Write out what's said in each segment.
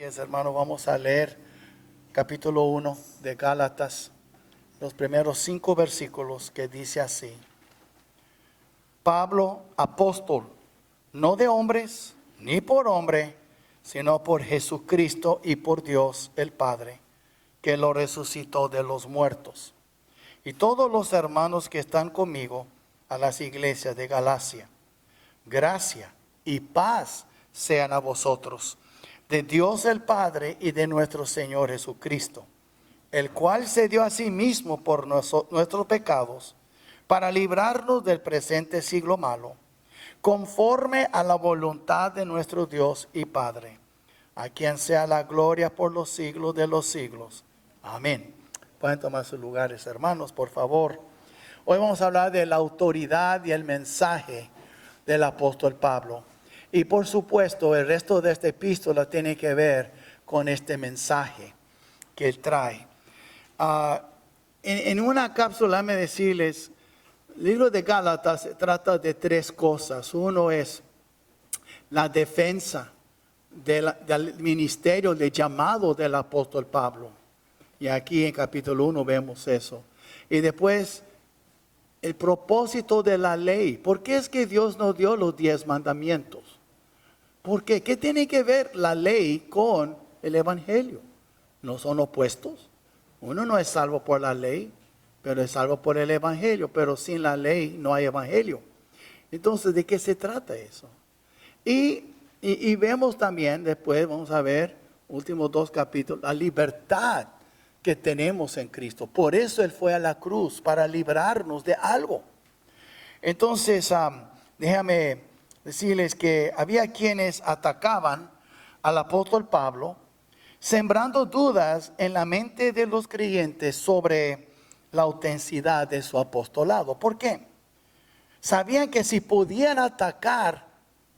Hermanos, vamos a leer capítulo 1 de Gálatas, los primeros 5 versículos, que dice así: Pablo, apóstol, no de hombres, ni por hombre, sino por Jesucristo y por Dios el Padre, que lo resucitó de los muertos. Y todos los hermanos que están conmigo a las iglesias de Galacia, gracia y paz sean a vosotros, de Dios el Padre y de nuestro Señor Jesucristo, el cual se dio a sí mismo por nuestros pecados, para librarnos del presente siglo malo, conforme a la voluntad de nuestro Dios y Padre, a quien sea la gloria por los siglos de los siglos. Amén. Pueden tomar sus lugares, hermanos, por favor. Hoy vamos a hablar de la autoridad y el mensaje del apóstol Pablo. Y por supuesto, el resto de esta epístola tiene que ver con este mensaje que él trae. En una cápsula, me decirles, el libro de Gálatas se trata de 3 cosas. Uno es la defensa del ministerio, del llamado del apóstol Pablo. Y aquí en capítulo 1 vemos eso. Y después, el propósito de la ley. ¿Por qué es que Dios nos dio los 10 mandamientos? ¿Por qué? ¿Qué tiene que ver la ley con el evangelio? ¿No son opuestos? Uno no es salvo por la ley, pero es salvo por el evangelio. Pero sin la ley no hay evangelio. Entonces, ¿de qué se trata eso? Y vemos también, después vamos a ver, últimos 2 capítulos, la libertad que tenemos en Cristo. Por eso Él fue a la cruz, para librarnos de algo. Entonces, déjame decirles que había quienes atacaban al apóstol Pablo, sembrando dudas en la mente de los creyentes sobre la autenticidad de su apostolado. ¿Por qué? Sabían que si podían atacar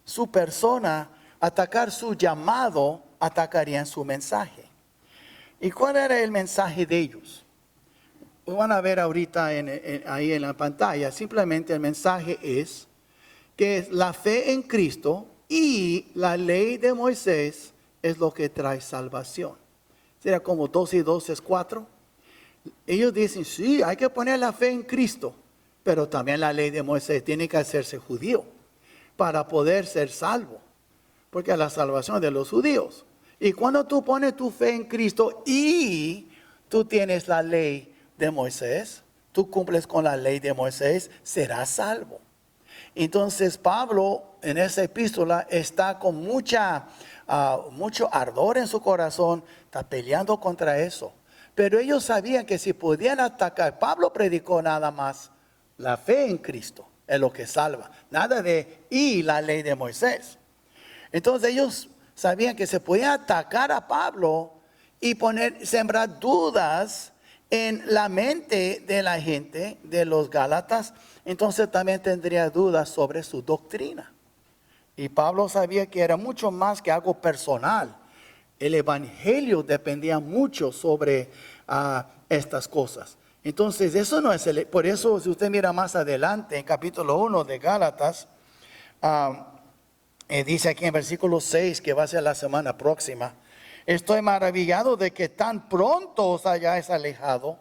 su persona, atacar su llamado, atacarían su mensaje. ¿Y cuál era el mensaje de ellos? Lo van a ver ahorita ahí en la pantalla. Simplemente el mensaje es que la fe en Cristo y la ley de Moisés es lo que trae salvación. Será como 2 y 2 es 4. Ellos dicen, sí, hay que poner la fe en Cristo, pero también la ley de Moisés tiene que hacerse judío para poder ser salvo, porque es la salvación de los judíos. Y cuando tú pones tu fe en Cristo y tú tienes la ley de Moisés, tú cumples con la ley de Moisés, serás salvo. Entonces Pablo en esa epístola está con mucho ardor en su corazón, está peleando contra eso. Pero ellos sabían que si podían atacar, Pablo predicó nada más la fe en Cristo, es lo que salva. Nada de y la ley de Moisés. Entonces ellos sabían que se podía atacar a Pablo y sembrar dudas en la mente de la gente, de los Gálatas. Entonces también tendría dudas sobre su doctrina. Y Pablo sabía que era mucho más que algo personal. El evangelio dependía mucho sobre estas cosas. Entonces eso no es por eso, si usted mira más adelante en capítulo 1 de Gálatas, dice aquí en versículo 6, que va a ser la semana próxima: estoy maravillado de que tan pronto os hayáis alejado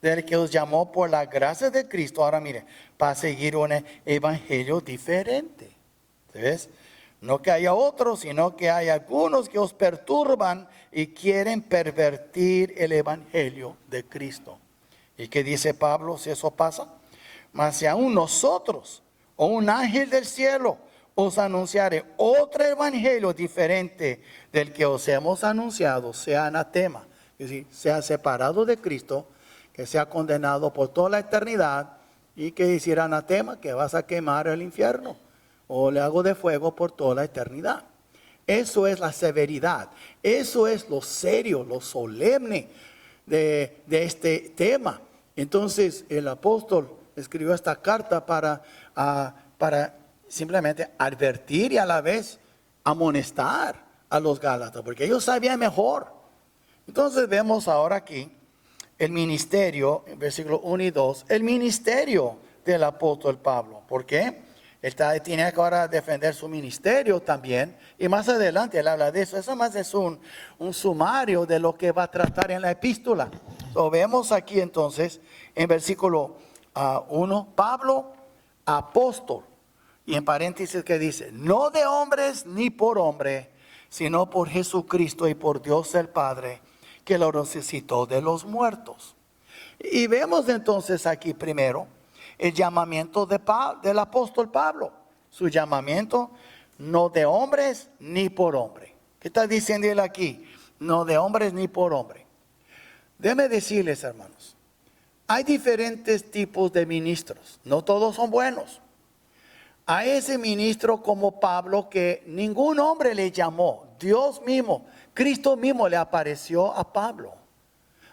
del que os llamó por la gracia de Cristo. Ahora mire, para seguir un evangelio diferente. ¿Ves? No que haya otros, sino que hay algunos que os perturban y quieren pervertir el evangelio de Cristo. ¿Y qué dice Pablo si eso pasa? Mas si aún nosotros o un ángel del cielo os anunciare otro evangelio diferente del que os hemos anunciado, sea anatema, es decir, sea separado de Cristo, que sea condenado por toda la eternidad, y que decir anatema, que vas a quemar el infierno o lago de fuego por toda la eternidad. Eso es la severidad, eso es lo serio, lo solemne de este tema. Entonces el apóstol escribió esta carta para simplemente advertir y a la vez amonestar a los Gálatas, porque ellos sabían mejor. Entonces vemos ahora aquí el ministerio, en versículos 1 y 2, el ministerio del apóstol Pablo. ¿Por qué? Tiene que ahora defender su ministerio también. Y más adelante él habla de eso. Eso más es un sumario de lo que va a tratar en la epístola. Lo vemos aquí entonces en versículo 1. Pablo, apóstol. Y en paréntesis que dice, no de hombres ni por hombre, sino por Jesucristo y por Dios el Padre, que lo resucitó de los muertos. Y vemos entonces aquí primero el llamamiento del apóstol Pablo. Su llamamiento, no de hombres ni por hombre. ¿Qué está diciendo él aquí? No de hombres ni por hombre. Déjenme decirles, hermanos, hay diferentes tipos de ministros. No todos son buenos. A ese ministro como Pablo que ningún hombre le llamó. Dios mismo, Cristo mismo le apareció a Pablo.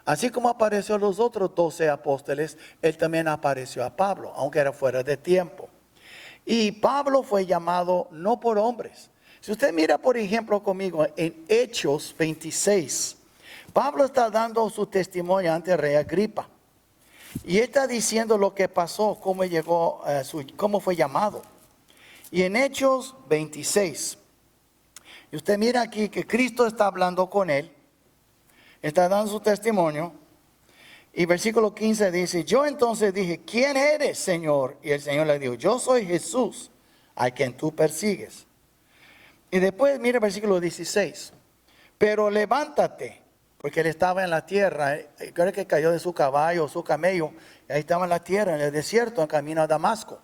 Así como apareció a los otros 12 apóstoles, él también apareció a Pablo, aunque era fuera de tiempo. Y Pablo fue llamado no por hombres. Si usted mira, por ejemplo, conmigo en Hechos 26, Pablo está dando su testimonio ante el rey Agripa. Y él está diciendo lo que pasó, cómo llegó, cómo fue llamado. Y en Hechos 26, y usted mira aquí que Cristo está hablando con él, está dando su testimonio, y versículo 15 dice, yo entonces dije, ¿quién eres, Señor? Y el Señor le dijo, yo soy Jesús, a quien tú persigues. Y después mira el versículo 16, pero levántate, porque él estaba en la tierra, creo que cayó de su caballo, su camello, y ahí estaba en la tierra, en el desierto, en camino a Damasco.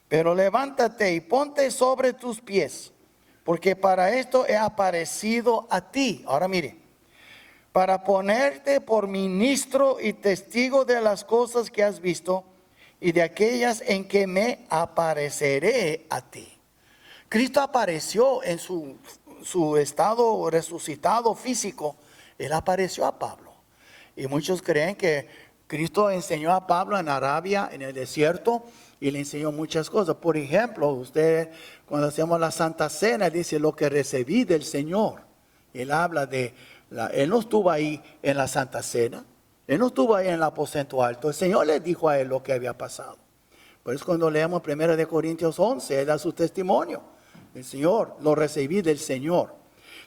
Pero levántate y ponte sobre tus pies, porque para esto he aparecido a ti. Ahora mire, para ponerte por ministro y testigo de las cosas que has visto y de aquellas en que me apareceré a ti. Cristo apareció en su estado resucitado físico. Él apareció a Pablo. Y muchos creen que Cristo enseñó a Pablo en Arabia, en el desierto, y le enseñó muchas cosas. Por ejemplo, usted cuando hacemos la Santa Cena, dice lo que recibí del Señor. Él habla de, él no estuvo ahí en la Santa Cena, él no estuvo ahí en el aposento alto. El Señor le dijo a él lo que había pasado. Por eso cuando leemos 1 Corintios 11, él da su testimonio. El Señor, lo recibí del Señor.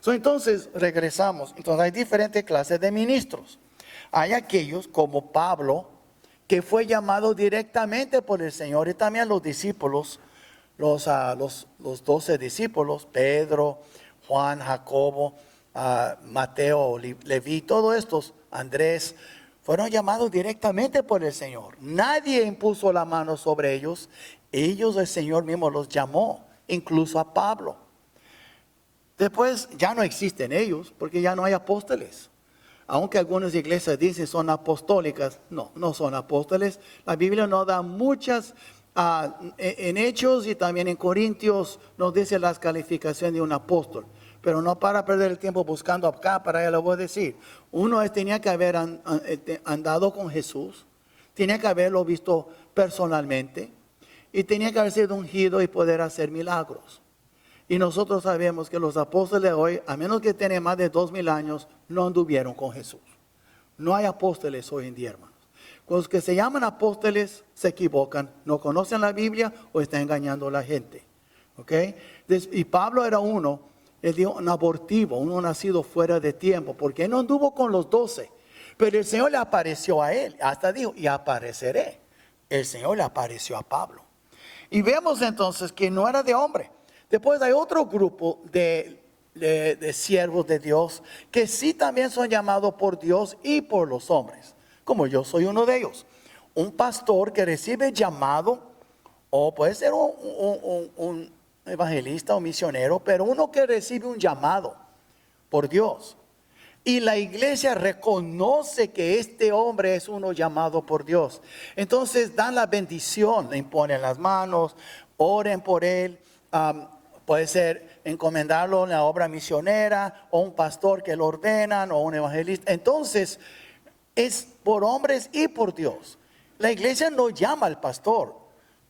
Entonces, regresamos. Entonces hay diferentes clases de ministros. Hay aquellos como Pablo, que fue llamado directamente por el Señor, y también los discípulos, los 12 discípulos, Pedro, Juan, Jacobo, Mateo, Leví, todos estos, Andrés, fueron llamados directamente por el Señor. Nadie impuso la mano sobre ellos. Ellos, el Señor mismo los llamó, incluso a Pablo. Después ya no existen ellos, porque ya no hay apóstoles. Aunque algunas iglesias dicen son apostólicas, no son apóstoles. La Biblia nos da muchas, en Hechos y también en Corintios nos dice las calificaciones de un apóstol. Pero no para perder el tiempo buscando acá, para allá lo voy a decir. Uno tenía que haber andado con Jesús, tenía que haberlo visto personalmente y tenía que haber sido ungido y poder hacer milagros. Y nosotros sabemos que los apóstoles hoy, a menos que tengan más de 2000 años, no anduvieron con Jesús. No hay apóstoles hoy en día, hermanos. Los que se llaman apóstoles se equivocan, no conocen la Biblia o están engañando a la gente. ¿Okay? Y Pablo era uno, él dijo un abortivo, uno nacido fuera de tiempo, porque él no anduvo con los 12. Pero el Señor le apareció a él, hasta dijo, y apareceré. El Señor le apareció a Pablo. Y vemos entonces que no era de hombre. Después hay otro grupo de siervos de Dios que sí también son llamados por Dios y por los hombres, como yo soy uno de ellos. Un pastor que recibe llamado, o puede ser un evangelista o misionero, pero uno que recibe un llamado por Dios. Y la iglesia reconoce que este hombre es uno llamado por Dios. Entonces dan la bendición, le imponen las manos, oren por él. Puede ser encomendarlo en la obra misionera, o un pastor que lo ordenan, o un evangelista. Entonces, es por hombres y por Dios. La iglesia no llama al pastor,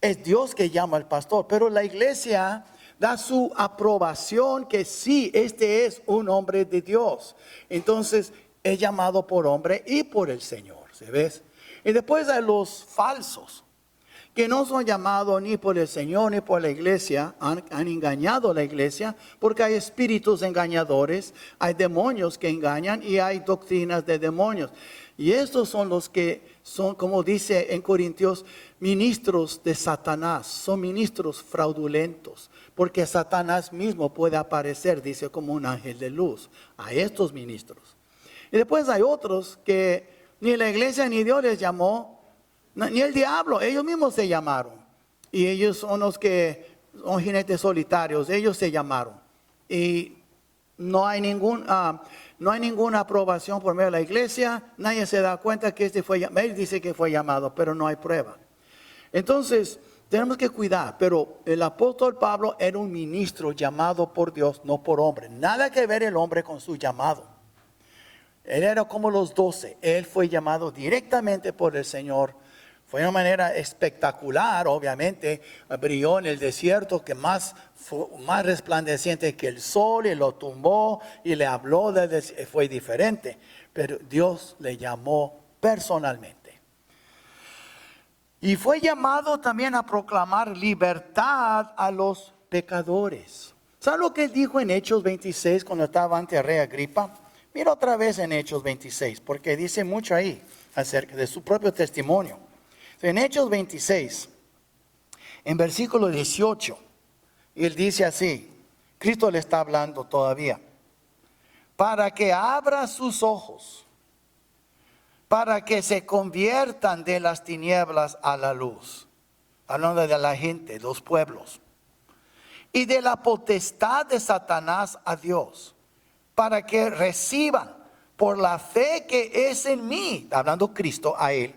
es Dios que llama al pastor. Pero la iglesia da su aprobación que sí, este es un hombre de Dios. Entonces, es llamado por hombre y por el Señor, ¿se ves? Y después hay los falsos, que no son llamados ni por el Señor ni por la iglesia, han engañado a la iglesia, porque hay espíritus engañadores, hay demonios que engañan y hay doctrinas de demonios. Y estos son los que son, como dice en Corintios, ministros de Satanás, son ministros fraudulentos, porque Satanás mismo puede aparecer, dice, como un ángel de luz a estos ministros. Y después hay otros que ni la iglesia ni Dios les llamó, ni el diablo, ellos mismos se llamaron. Y ellos son los que son jinetes solitarios, ellos se llamaron. Y no hay ninguna aprobación por medio de la iglesia, nadie se da cuenta que él dice que fue llamado, pero no hay prueba. Entonces, tenemos que cuidar, pero el apóstol Pablo era un ministro llamado por Dios, no por hombre. Nada que ver el hombre con su llamado. Él era como los 12, él fue llamado directamente por el Señor. Fue de una manera espectacular, obviamente, brilló en el desierto que más resplandeciente que el sol, y lo tumbó y le habló, fue diferente, pero Dios le llamó personalmente. Y fue llamado también a proclamar libertad a los pecadores. ¿Sabe lo que él dijo en Hechos 26 cuando estaba ante el rey Agripa? Mira otra vez en Hechos 26, porque dice mucho ahí acerca de su propio testimonio. En Hechos 26, en versículo 18, él dice así, Cristo le está hablando todavía, para que abra sus ojos, para que se conviertan de las tinieblas a la luz, hablando de la gente, los pueblos, y de la potestad de Satanás a Dios, para que reciban por la fe que es en mí, hablando Cristo a él,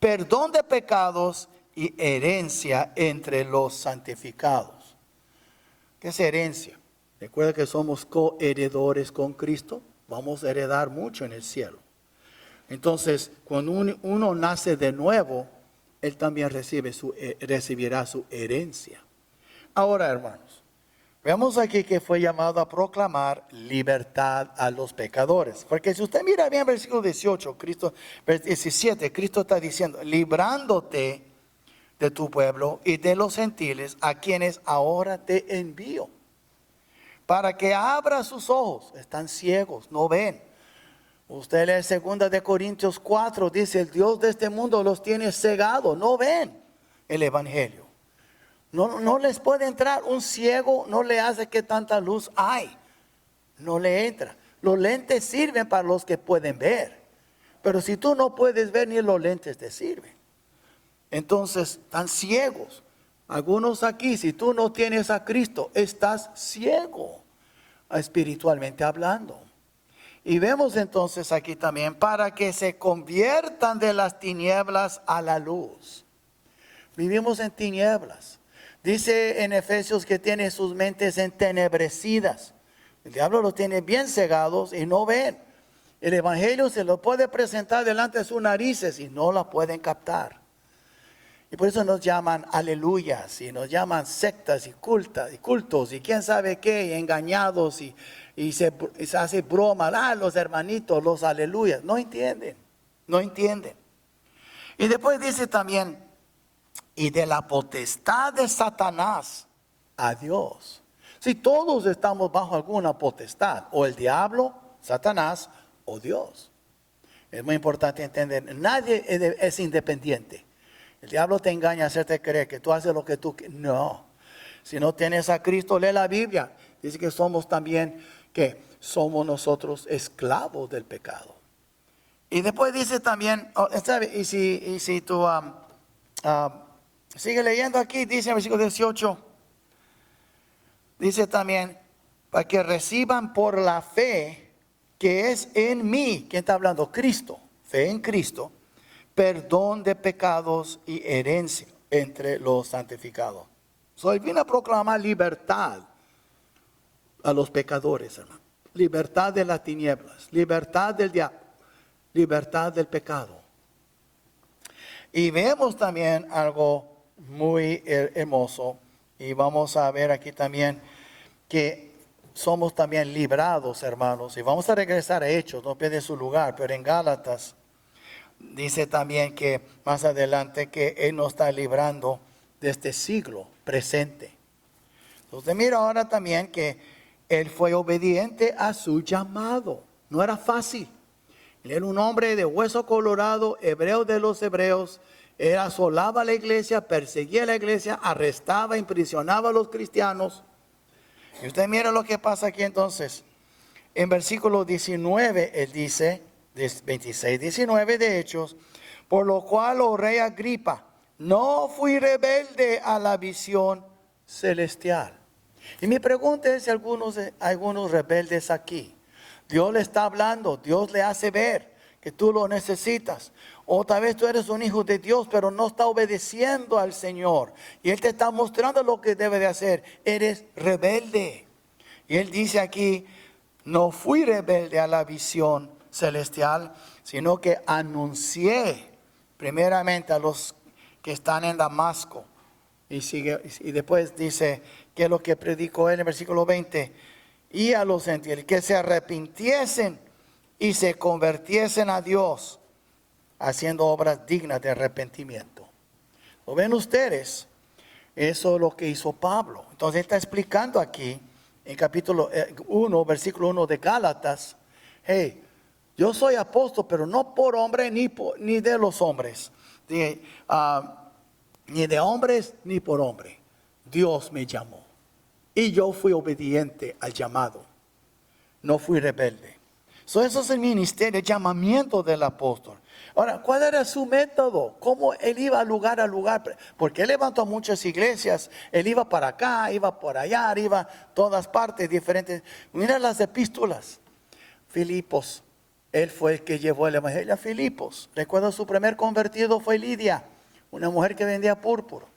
perdón de pecados y herencia entre los santificados. ¿Qué es herencia? Recuerda que somos coheredores con Cristo. Vamos a heredar mucho en el cielo. Entonces, cuando uno nace de nuevo, él también recibirá su herencia. Ahora, hermanos, vemos aquí que fue llamado a proclamar libertad a los pecadores. Porque si usted mira bien versículo 18, 17, Cristo está diciendo, librándote de tu pueblo y de los gentiles a quienes ahora te envío. Para que abra sus ojos, están ciegos, no ven. Usted lee 2 de Corintios 4, dice, el Dios de este mundo los tiene cegados, no ven el evangelio. No les puede entrar. Un ciego no le hace que tanta luz hay. No le entra. Los lentes sirven para los que pueden ver. Pero si tú no puedes ver, ni los lentes te sirven. Entonces, están ciegos. Algunos aquí, si tú no tienes a Cristo, estás ciego, espiritualmente hablando. Y vemos entonces aquí también, para que se conviertan de las tinieblas a la luz. Vivimos en tinieblas. Dice en Efesios que tiene sus mentes entenebrecidas. El diablo los tiene bien cegados y no ven. El evangelio se lo puede presentar delante de sus narices y no la pueden captar. Y por eso nos llaman aleluyas y nos llaman sectas y cultos y quién sabe qué, y engañados y se hace broma. Los hermanitos, los aleluyas. No entienden. Y después dice también, y de la potestad de Satanás a Dios. Si todos estamos bajo alguna potestad, o el diablo, Satanás, o Dios. Es muy importante entender, nadie es independiente. El diablo te engaña a hacerte creer que tú haces lo que tú quieres. No. Si no tienes a Cristo, lee la Biblia. Dice que somos también, que somos nosotros esclavos del pecado. Y después dice también, ¿sabe? Y si tú... sigue leyendo aquí, dice en versículo 18, dice también, para que reciban por la fe que es en mí. ¿Quién está hablando? Cristo, fe en Cristo, perdón de pecados y herencia entre los santificados. Soy vine a proclamar libertad a los pecadores, hermano. Libertad de las tinieblas, libertad del diablo, libertad del pecado. Y vemos también algo muy hermoso, y vamos a ver aquí también que somos también librados, hermanos, y vamos a regresar a Hechos, no pierde su lugar, pero en Gálatas dice también que más adelante que Él nos está librando de este siglo presente. Entonces mira ahora también que Él fue obediente a su llamado. No era fácil. Él era un hombre de hueso colorado, hebreo de los hebreos. Él asolaba la iglesia, perseguía la iglesia, arrestaba, imprisionaba a los cristianos. Y usted mira lo que pasa aquí entonces. En versículo 19, él dice, 26, 19 de Hechos, por lo cual, oh rey Agripa, no fui rebelde a la visión celestial. Y mi pregunta es si algunos rebeldes aquí. Dios le está hablando, Dios le hace ver que tú lo necesitas. O tal vez tú eres un hijo de Dios, pero no está obedeciendo al Señor. Y Él te está mostrando lo que debe de hacer. Eres rebelde. Y Él dice aquí, no fui rebelde a la visión celestial, sino que anuncié primeramente a los que están en Damasco. Y después dice, que es lo que predicó Él en el versículo 20. Y a los gentiles que se arrepintiesen y se convirtiesen a Dios, haciendo obras dignas de arrepentimiento. ¿Lo ven ustedes? Eso es lo que hizo Pablo. Entonces está explicando aquí, en capítulo 1, versículo 1 de Gálatas, hey, yo soy apóstol, pero no por hombre ni de los hombres, ni de hombres ni por hombre. Dios me llamó. Y yo fui obediente al llamado. No fui rebelde. Eso es el ministerio, el llamamiento del apóstol. Ahora, ¿cuál era su método? ¿Cómo él iba a lugar a lugar? Porque él levantó muchas iglesias. Él iba para acá, iba por allá, iba a todas partes diferentes. Mira las epístolas. Filipos, él fue el que llevó el evangelio a Filipos. Recuerdo su primer convertido fue Lidia, una mujer que vendía púrpura.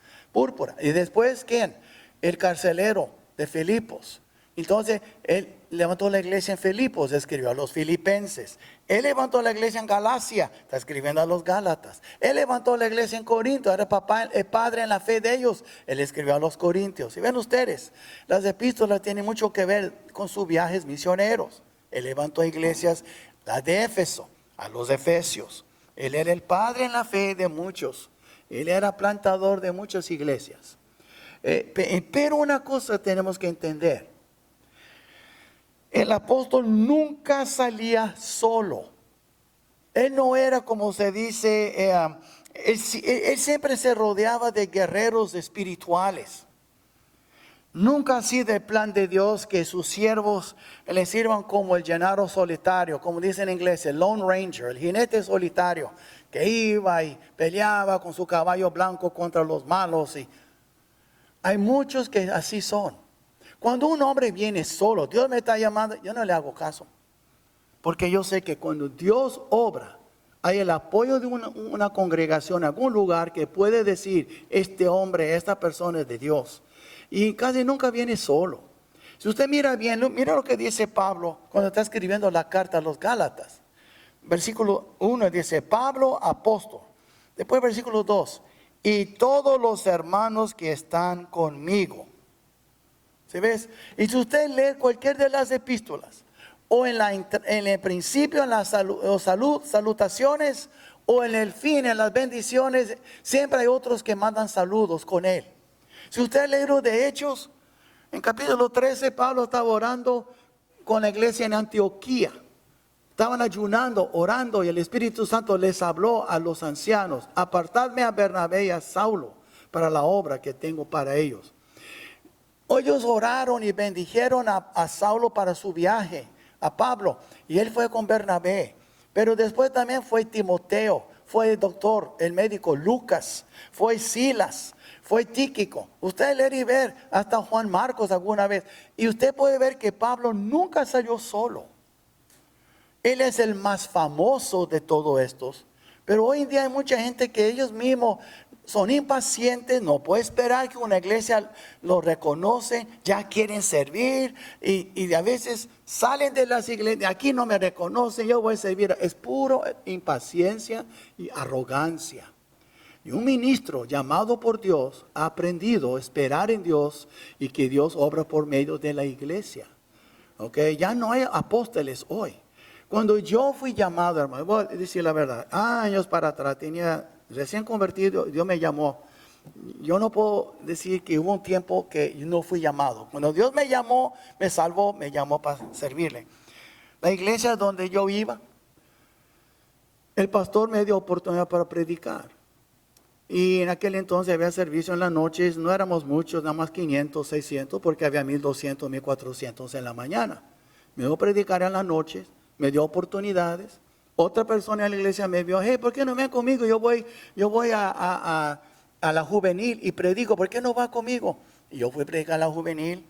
Y después, ¿quién? El carcelero de Filipos. Entonces, él levantó la iglesia en Filipos, escribió a los filipenses. Él levantó la iglesia en Galacia, está escribiendo a los Gálatas. Él levantó la iglesia en Corinto, era el padre en la fe de ellos. Él escribió a los corintios. Y ven ustedes, las epístolas tienen mucho que ver con sus viajes misioneros. Él levantó iglesias, la de Éfeso, a los efesios. Él era el padre en la fe de muchos. Él era plantador de muchas iglesias. Pero una cosa tenemos que entender. El apóstol nunca salía solo. Él no era como se dice, él siempre se rodeaba de guerreros espirituales. Nunca ha sido el plan de Dios que sus siervos le sirvan como el llanero solitario, como dice en inglés, el Lone Ranger, el jinete solitario, que iba y peleaba con su caballo blanco contra los malos. Y hay muchos que así son. Cuando un hombre viene solo, Dios me está llamando, yo no le hago caso. Porque yo sé que cuando Dios obra, hay el apoyo de una congregación, algún lugar que puede decir, este hombre, esta persona es de Dios. Y casi nunca viene solo. Si usted mira bien, mira lo que dice Pablo cuando está escribiendo la carta a los Gálatas. Versículo 1 dice, Pablo, apóstol. Después versículo 2, y todos los hermanos que están conmigo. ¿Sí ves? Y si usted lee cualquier de las epístolas, o en el principio, en las salutaciones, o en el fin, en las bendiciones, siempre hay otros que mandan saludos con él. Si usted lee lo de Hechos, en capítulo 13, Pablo estaba orando con la iglesia en Antioquía. Estaban ayunando, orando, y el Espíritu Santo les habló a los ancianos, apartadme a Bernabé y a Saulo para la obra que tengo para ellos. Ellos oraron y bendijeron a Saulo para su viaje, a Pablo, y él fue con Bernabé. Pero después también fue Timoteo, fue el doctor, el médico Lucas, fue Silas, fue Tíquico. Usted leer y ver hasta Juan Marcos alguna vez. Y usted puede ver que Pablo nunca salió solo. Él es el más famoso de todos estos. Pero hoy en día hay mucha gente que ellos mismos son impacientes, no puede esperar que una iglesia lo reconoce, ya quieren servir y a veces salen de las iglesias, aquí no me reconocen, yo voy a servir. Es puro impaciencia y arrogancia. Y un ministro llamado por Dios ha aprendido a esperar en Dios y que Dios obra por medio de la iglesia. ¿Okay? Ya no hay apóstoles hoy. Cuando yo fui llamado, hermano, voy a decir la verdad, años para atrás, tenía recién convertido, Dios me llamó. Yo no puedo decir que hubo un tiempo que yo no fui llamado. Cuando Dios me llamó, me salvó, me llamó para servirle. La iglesia donde yo iba, el pastor me dio oportunidad para predicar. Y en aquel entonces había servicio en las noches, no éramos muchos, nada más 500, 600, porque había 1200, 1400 en la mañana. Me dio predicar en las noches, me dio oportunidades. Otra persona en la iglesia me vio, hey, ¿por qué no ven conmigo? Yo voy a la juvenil y predico, ¿por qué no va conmigo? Y yo fui a predicar a la juvenil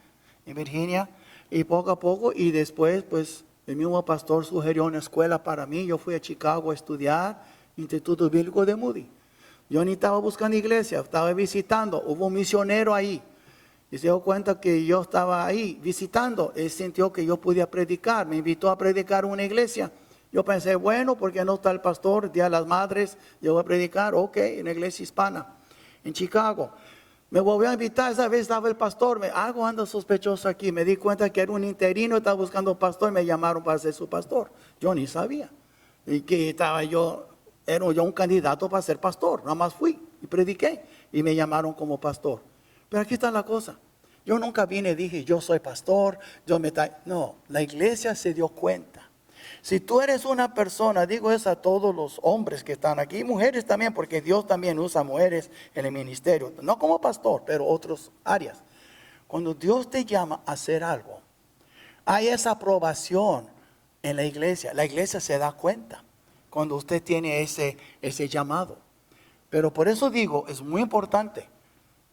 en Virginia, y poco a poco, y después, pues, el mismo pastor sugirió una escuela para mí. Yo fui a Chicago a estudiar, Instituto Bíblico de Moody. Yo ni estaba buscando iglesia, estaba visitando. Hubo un misionero ahí. Y se dio cuenta que yo estaba ahí visitando. Él sintió que yo podía predicar. Me invitó a predicar en una iglesia. Yo pensé, bueno, porque no está el pastor, Día de las Madres, yo voy a predicar, ok, en la iglesia hispana, en Chicago. Me volvió a invitar, esa vez estaba el pastor, algo anda sospechoso aquí. Me di cuenta que era un interino, estaba buscando pastor, me llamaron para ser su pastor. Yo ni sabía. Y que era yo un candidato para ser pastor. Nada más fui y prediqué y me llamaron como pastor. Pero aquí está la cosa. Yo nunca vine y dije, yo soy pastor, No, la iglesia se dio cuenta. Si tú eres una persona, digo eso a todos los hombres que están aquí, mujeres también, porque Dios también usa mujeres en el ministerio, no como pastor, pero otras áreas. Cuando Dios te llama a hacer algo, hay esa aprobación en la iglesia se da cuenta cuando usted tiene ese llamado. Pero por eso digo, es muy importante.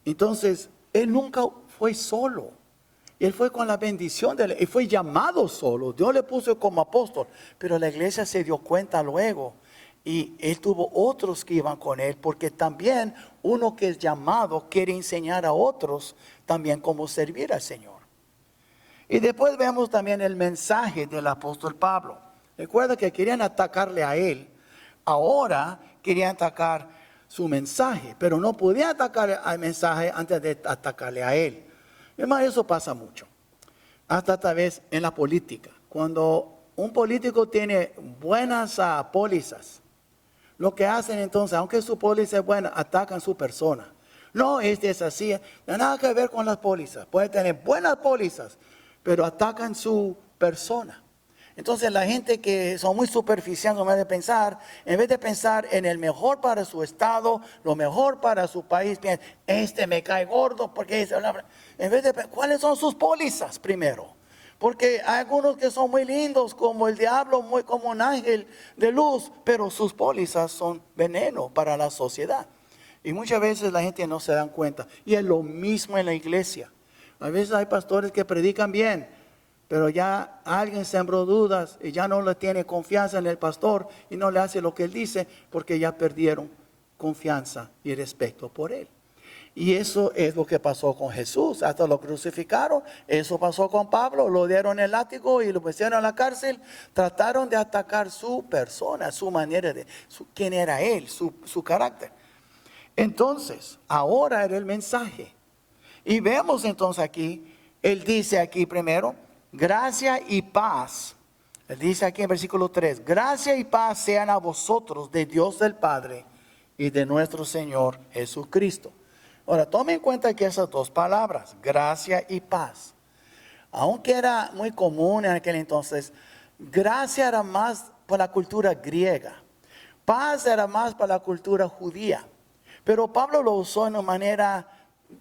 Entonces, él nunca fue solo. Él fue con la bendición de él. Él fue llamado solo. Dios le puso como apóstol. Pero la iglesia se dio cuenta luego. Y él tuvo otros que iban con él. Porque también uno que es llamado quiere enseñar a otros también cómo servir al Señor. Y después vemos también el mensaje del apóstol Pablo. Recuerda que querían atacarle a él. Ahora querían atacar su mensaje. Pero no podían atacar al mensaje antes de atacarle a él. Hermano, eso pasa mucho. Hasta tal vez en la política. Cuando un político tiene buenas pólizas, lo que hacen entonces, aunque su póliza es buena, atacan su persona. No, este es así, no hay nada que ver con las pólizas. Puede tener buenas pólizas, pero atacan su persona. Entonces la gente que son muy superficiales en vez de pensar en el mejor para su estado, lo mejor para su país, piensan, me cae gordo porque en vez de ¿cuáles son sus pólizas primero? Porque hay algunos que son muy lindos como el diablo, muy como un ángel de luz, pero sus pólizas son veneno para la sociedad. Y muchas veces la gente no se da cuenta. Y es lo mismo en la iglesia. A veces hay pastores que predican bien, pero ya alguien sembró dudas y ya no le tiene confianza en el pastor y no le hace lo que él dice porque ya perdieron confianza y respeto por él. Y eso es lo que pasó con Jesús, hasta lo crucificaron. Eso pasó con Pablo, lo dieron el látigo y lo pusieron a la cárcel. Trataron de atacar su persona, su manera de, quién era él, su carácter. Entonces, ahora era el mensaje. Y vemos entonces aquí, él dice aquí primero, gracia y paz. Él dice aquí en versículo 3, gracia y paz sean a vosotros de Dios el Padre y de nuestro Señor Jesucristo. Ahora, tome en cuenta que esas dos palabras, gracia y paz, aunque era muy común en aquel entonces, gracia era más para la cultura griega, paz era más para la cultura judía, pero Pablo lo usó de una manera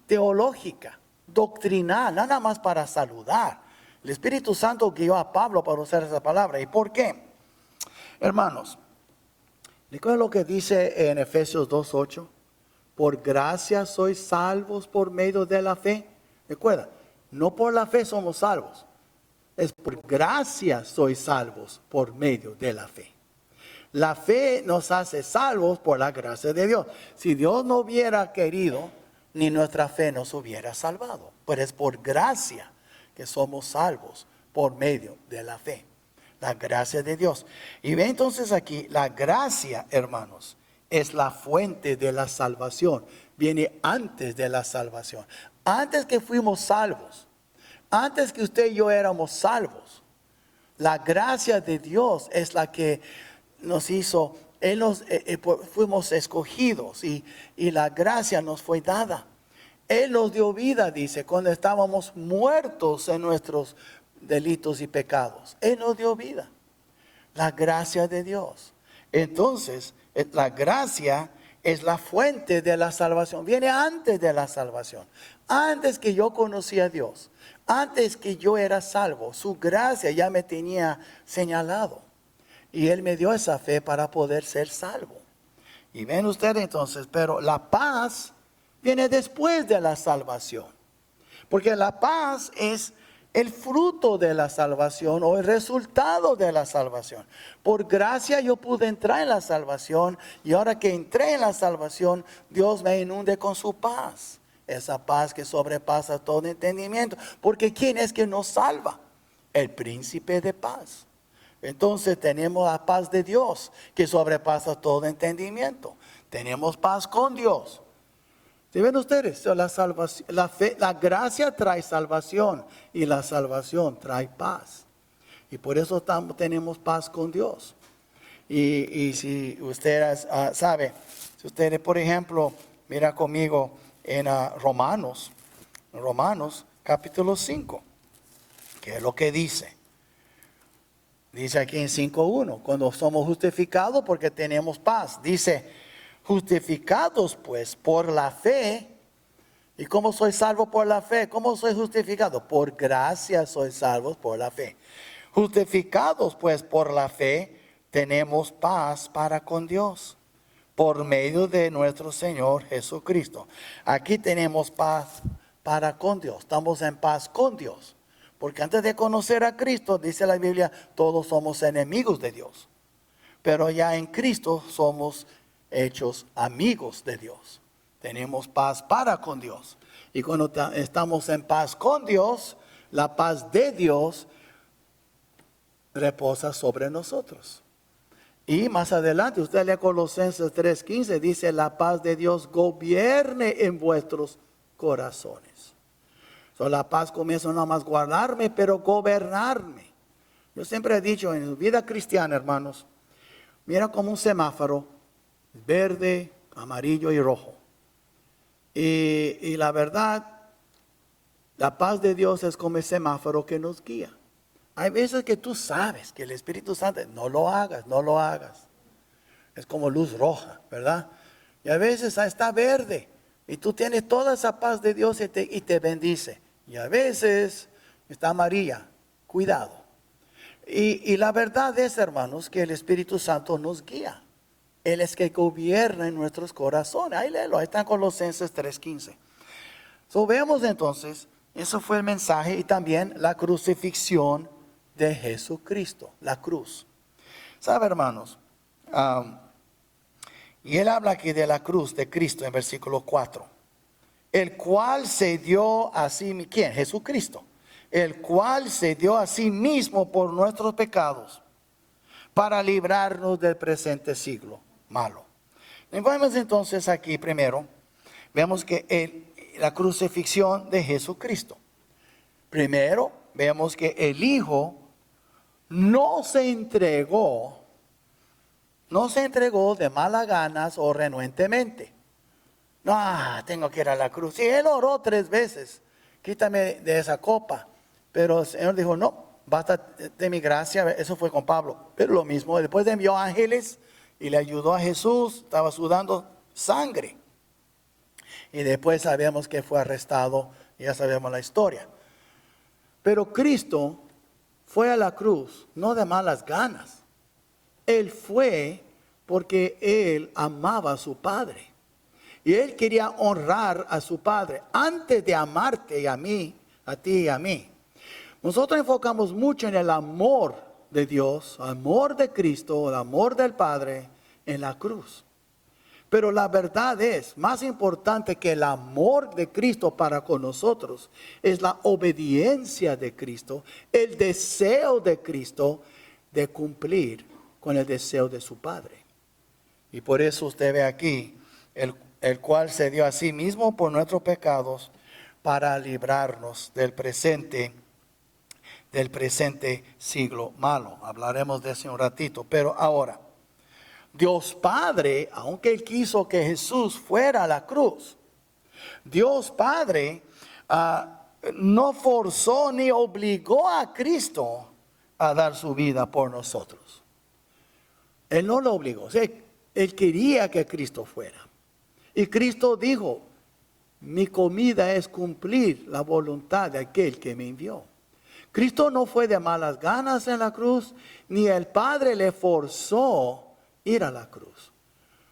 teológica, doctrinal, nada más para saludar. El Espíritu Santo guió a Pablo para usar esa palabra. ¿Y por qué? Hermanos, recuerden lo que dice en Efesios 2:8. Por gracia sois salvos por medio de la fe. Recuerda, no por la fe somos salvos. Es por gracia sois salvos por medio de la fe. La fe nos hace salvos por la gracia de Dios. Si Dios no hubiera querido, ni nuestra fe nos hubiera salvado. Pero es por gracia que somos salvos por medio de la fe. La gracia de Dios. Y ve entonces aquí, la gracia, hermanos, es la fuente de la salvación. Viene antes de la salvación. Antes que fuimos salvos, antes que usted y yo éramos salvos, La gracia de Dios es la que nos hizo, fuimos escogidos y la gracia nos fue dada. Él nos dio vida, dice, cuando estábamos muertos en nuestros delitos y pecados. Él nos dio vida. La gracia de Dios. Entonces, la gracia es la fuente de la salvación. Viene antes de la salvación. Antes que yo conocía a Dios. Antes que yo era salvo. Su gracia ya me tenía señalado. Y Él me dio esa fe para poder ser salvo. Y ven ustedes entonces, pero la paz viene después de la salvación. Porque la paz es el fruto de la salvación o el resultado de la salvación. Por gracia yo pude entrar en la salvación y ahora que entré en la salvación, Dios me inunde con su paz. Esa paz que sobrepasa todo entendimiento. Porque ¿quién es que nos salva? El príncipe de paz. Entonces tenemos la paz de Dios que sobrepasa todo entendimiento. Tenemos paz con Dios. ¿Sí ven ustedes? La salvación, la gracia trae salvación y la salvación trae paz. Y por eso tenemos paz con Dios. Y si ustedes saben, si ustedes por ejemplo, mira conmigo en Romanos capítulo 5, que es lo que dice. Dice aquí en 5:1, cuando somos justificados porque tenemos paz. Dice, justificados pues por la fe. ¿Y cómo soy salvo por la fe? ¿Cómo soy justificado? Por gracia soy salvo por la fe. Justificados pues por la fe, tenemos paz para con Dios, por medio de nuestro Señor Jesucristo. Aquí tenemos paz para con Dios. Estamos en paz con Dios. Porque antes de conocer a Cristo, dice la Biblia, todos somos enemigos de Dios. Pero ya en Cristo somos hechos amigos de Dios. Tenemos paz para con Dios. Y cuando estamos en paz con Dios, la paz de Dios reposa sobre nosotros. Y más adelante, usted lee Colosenses 3:15, dice, la paz de Dios gobierne en vuestros corazones. La paz comienza no más guardarme, pero gobernarme. Yo siempre he dicho en vida cristiana, hermanos, mira como un semáforo, verde, amarillo y rojo. Y la verdad, la paz de Dios es como el semáforo que nos guía. Hay veces que tú sabes que el Espíritu Santo, no lo hagas, no lo hagas. Es como luz roja, ¿verdad? Y a veces está verde y tú tienes toda esa paz de Dios y te bendice. Y a veces está amarilla, cuidado. Y la verdad es, hermanos, que el Espíritu Santo nos guía. Él es que gobierna en nuestros corazones. Ahí léelo, ahí está en Colosenses 3:15. Vemos entonces, eso fue el mensaje y también la crucifixión de Jesucristo, la cruz. ¿Sabe, hermanos? Y él habla aquí de la cruz de Cristo en versículo 4. El cual se dio a sí, ¿quién? Jesucristo. El cual se dio a sí mismo por nuestros pecados para librarnos del presente siglo malo. Vamos entonces aquí primero, vemos que la crucifixión de Jesucristo. Primero, vemos que el Hijo no se entregó de malas ganas o renuentemente. No, tengo que ir a la cruz. Y él oró 3 veces, quítame de esa copa. Pero el Señor dijo, no, basta de mi gracia. Eso fue con Pablo. Pero lo mismo, después envió ángeles y le ayudó a Jesús, estaba sudando sangre. Y después sabemos que fue arrestado, ya sabemos la historia. Pero Cristo fue a la cruz, no de malas ganas. Él fue porque Él amaba a su Padre. Y Él quería honrar a su Padre antes de amarte y a mí, a ti y a mí. Nosotros enfocamos mucho en el amor de Dios, el amor de Cristo, el amor del Padre en la cruz. Pero la verdad es, más importante que el amor de Cristo para con nosotros, es la obediencia de Cristo, el deseo de Cristo de cumplir con el deseo de su Padre. Y por eso usted ve aquí, el cual se dio a sí mismo por nuestros pecados para librarnos del presente del presente siglo malo. Hablaremos de eso un ratito. Pero ahora, Dios Padre, aunque Él quiso que Jesús fuera a la cruz, Dios Padre no forzó ni obligó a Cristo a dar su vida por nosotros. Él no lo obligó. O sea, Él quería que Cristo fuera. Y Cristo dijo, mi comida es cumplir la voluntad de aquel que me envió. Cristo no fue de malas ganas en la cruz, ni el Padre le forzó ir a la cruz.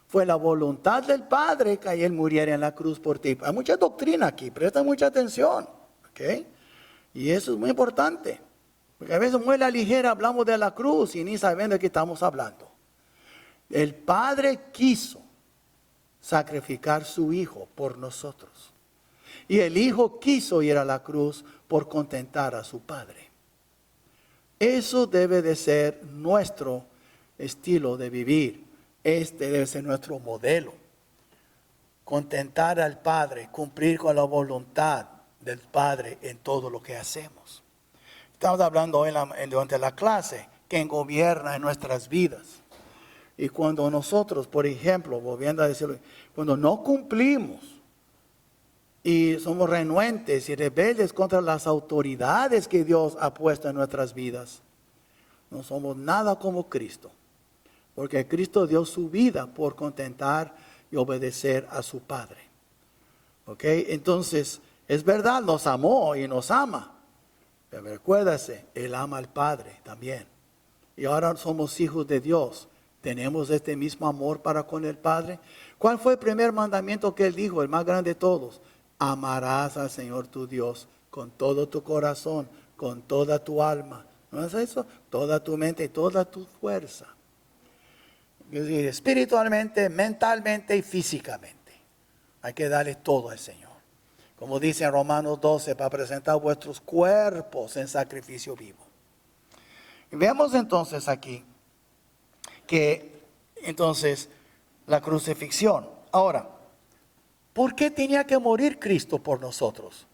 Fue la voluntad del Padre que Él muriera en la cruz por ti. Hay mucha doctrina aquí, presta mucha atención. ¿Okay? Y eso es muy importante. Porque a veces muy a la ligera hablamos de la cruz y ni saben de qué estamos hablando. El Padre quiso sacrificar su Hijo por nosotros. Y el Hijo quiso ir a la cruz por contentar a su Padre. Eso debe de ser nuestro estilo de vivir. Este debe ser nuestro modelo. Contentar al Padre, cumplir con la voluntad del Padre en todo lo que hacemos. Estamos hablando hoy durante la clase, quien gobierna en nuestras vidas. Y cuando nosotros, por ejemplo, volviendo a decirlo, cuando no cumplimos y somos renuentes y rebeldes contra las autoridades que Dios ha puesto en nuestras vidas, no somos nada como Cristo. Porque Cristo dio su vida por contentar y obedecer a su Padre. ¿Ok? Entonces, es verdad, nos amó y nos ama. Pero recuérdase, Él ama al Padre también. Y ahora somos hijos de Dios. ¿Tenemos este mismo amor para con el Padre? ¿Cuál fue el primer mandamiento que Él dijo, el más grande de todos? Amarás al Señor tu Dios con todo tu corazón, con toda tu alma. ¿No es eso? Toda tu mente y toda tu fuerza. Es decir, espiritualmente, mentalmente y físicamente. Hay que darle todo al Señor. Como dice en Romanos 12, para presentar vuestros cuerpos en sacrificio vivo. Y veamos entonces aquí que entonces la crucifixión. Ahora, ¿por qué tenía que morir Cristo por nosotros?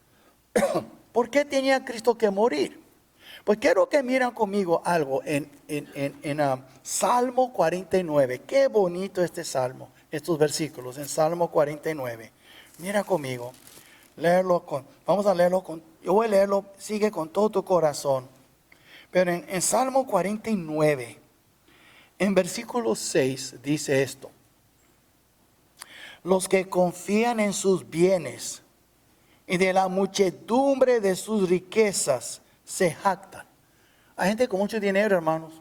¿Por qué tenía Cristo que morir? Pues quiero que miren conmigo algo en Salmo 49. Qué bonito este salmo, estos versículos en Salmo 49. Mira conmigo, vamos a leerlo, yo voy a leerlo, sigue con todo tu corazón. Pero en Salmo 49, en versículo 6 dice esto. Los que confían en sus bienes y de la muchedumbre de sus riquezas se jactan. Hay gente con mucho dinero, hermanos.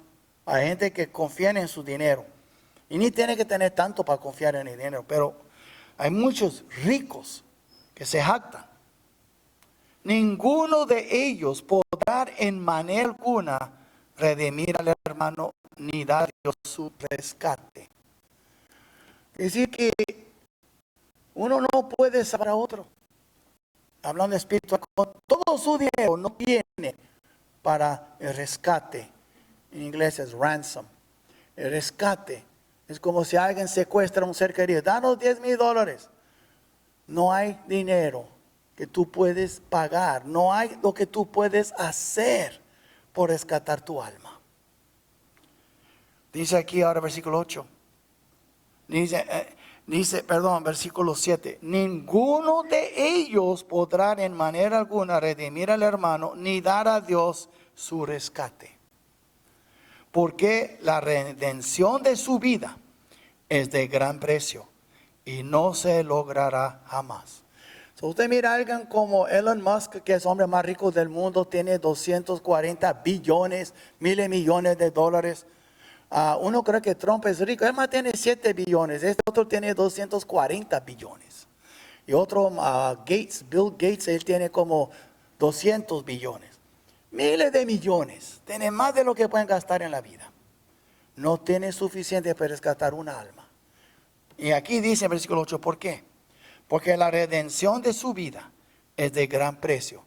Hay gente que confía en su dinero. Y ni tiene que tener tanto para confiar en el dinero. Pero hay muchos ricos que se jactan. Ninguno de ellos podrá en manera alguna redimir al hermano ni dar a Dios su rescate. Es decir que uno no puede salvar a otro. Hablando espiritual, con todo su dinero no tiene para el rescate. En inglés es ransom. El rescate es como si alguien secuestra a un ser querido. Danos $10,000. No hay dinero que tú puedes pagar. No hay lo que tú puedes hacer por rescatar tu alma. Dice aquí ahora versículo 8. Versículo 7. Ninguno de ellos podrá en manera alguna redimir al hermano ni dar a Dios su rescate. Porque la redención de su vida es de gran precio y no se logrará jamás. So, usted mira a alguien como Elon Musk, que es el hombre más rico del mundo, tiene 240 billones, miles de millones de dólares. Uno cree que Trump es rico, él más tiene 7 billones, este otro tiene 240 billones. Y otro, Bill Gates, él tiene como 200 billones. Miles de millones, tiene más de lo que pueden gastar en la vida. No tiene suficiente para rescatar una alma. Y aquí dice en versículo 8, ¿por qué? Porque la redención de su vida es de gran precio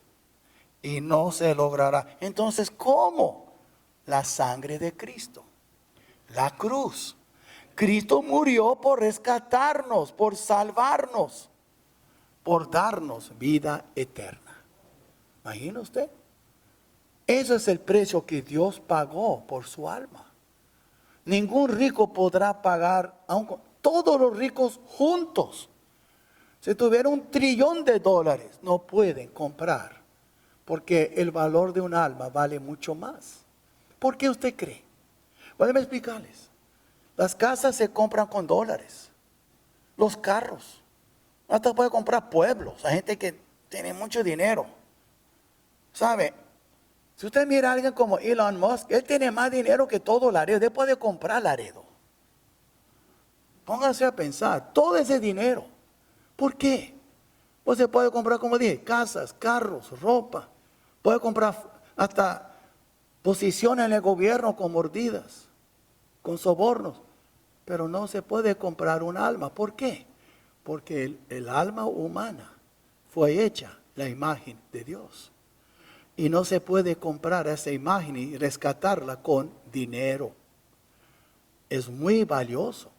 y no se logrará. Entonces, ¿cómo? La sangre de Cristo. La cruz. Cristo murió por rescatarnos, por salvarnos, por darnos vida eterna. ¿Imagina usted? Ese es el precio que Dios pagó por su alma. Ningún rico podrá pagar, aun todos los ricos juntos, si tuvieran $1 trillón, no pueden comprar, porque el valor de un alma vale mucho más. ¿Por qué usted cree? Déjenme explicarles. Las casas se compran con dólares, los carros, hasta puede comprar pueblos, hay gente que tiene mucho dinero. ¿Sabe? Si usted mira a alguien como Elon Musk, él tiene más dinero que todo Laredo, él puede comprar Laredo. Pónganse a pensar, todo ese dinero, ¿por qué? Pues se puede comprar, como dije, casas, carros, ropa, puede comprar hasta posiciones en el gobierno con mordidas, con sobornos, pero no se puede comprar un alma. ¿Por qué? Porque el alma humana fue hecha la imagen de Dios. Y no se puede comprar esa imagen y rescatarla con dinero. Es muy valioso.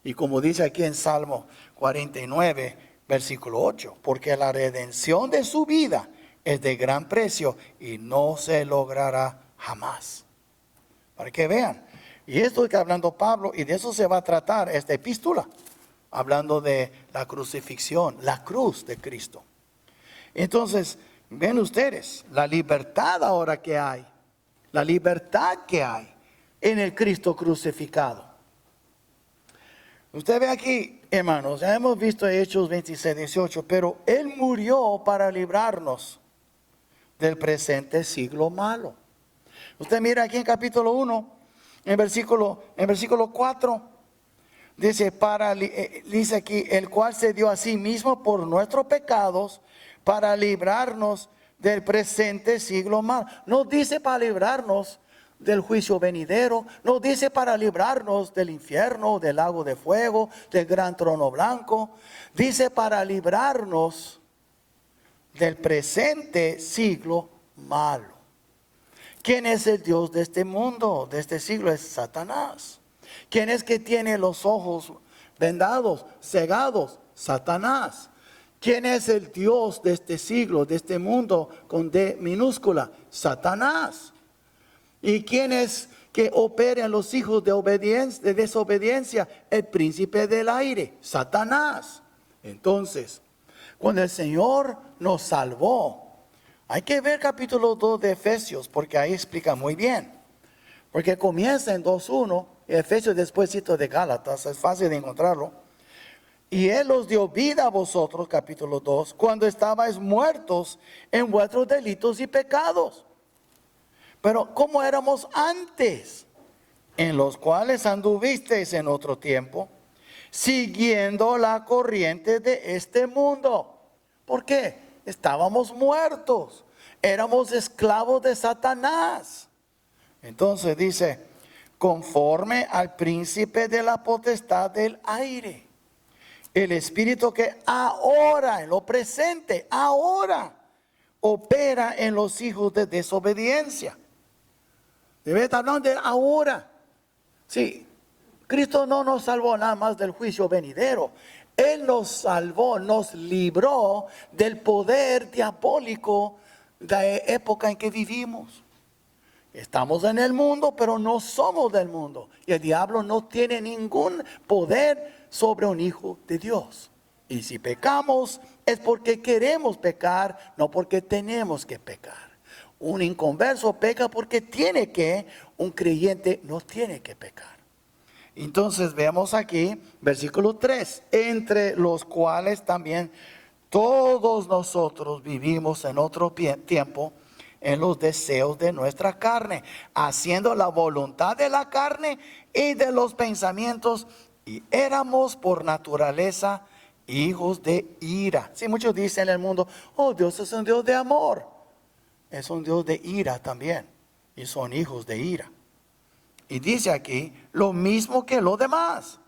Y como dice aquí en Salmo 49, versículo 8, porque la redención de su vida es de gran precio y no se logrará jamás. Para que vean. Y esto está hablando Pablo, y de eso se va a tratar esta epístola, hablando de la crucifixión, la cruz de Cristo. Entonces, ven ustedes, la libertad ahora que hay, la libertad que hay en el Cristo crucificado. Usted ve aquí, hermanos, ya hemos visto Hechos 26, 18, pero Él murió para librarnos del presente siglo malo. Usted mira aquí en capítulo 1, en versículo 4, dice aquí, el cual se dio a sí mismo por nuestros pecados para librarnos del presente siglo malo. No dice para librarnos del juicio venidero, no dice para librarnos del infierno, del lago de fuego, del gran trono blanco. Dice para librarnos del presente siglo malo. ¿Quién es el Dios de este mundo, de este siglo? Es Satanás. ¿Quién es que tiene los ojos vendados, cegados? Satanás. ¿Quién es el Dios de este siglo, de este mundo con D minúscula? Satanás. ¿Y quién es que opera en los hijos de desobediencia? El príncipe del aire, Satanás. Entonces, cuando el Señor nos salvó, hay que ver capítulo 2 de Efesios, porque ahí explica muy bien. Porque comienza en 2:1, Efesios despuésito de Gálatas, es fácil de encontrarlo. Y Él os dio vida a vosotros, capítulo 2, cuando estabais muertos en vuestros delitos y pecados. Pero ¿cómo éramos antes? En los cuales anduvisteis en otro tiempo, siguiendo la corriente de este mundo. ¿Por qué? Estábamos muertos, éramos esclavos de Satanás. Entonces dice, conforme al príncipe de la potestad del aire, el espíritu que ahora, en lo presente, ahora opera en los hijos de desobediencia. Debe estar hablando de ahora. Sí, Cristo no nos salvó nada más del juicio venidero. Él nos salvó, nos libró del poder diabólico de la época en que vivimos. Estamos en el mundo, pero no somos del mundo. Y el diablo no tiene ningún poder sobre un hijo de Dios. Y si pecamos es porque queremos pecar, no porque tenemos que pecar. Un inconverso peca porque tiene que, un creyente no tiene que pecar. Entonces vemos aquí, versículo 3, entre los cuales también todos nosotros vivimos en otro tiempo en los deseos de nuestra carne, haciendo la voluntad de la carne y de los pensamientos, y éramos por naturaleza hijos de ira. Sí, muchos dicen en el mundo, oh, Dios es un Dios de amor. Es un Dios de ira también, y son hijos de ira. Y dice aquí, lo mismo que lo demás.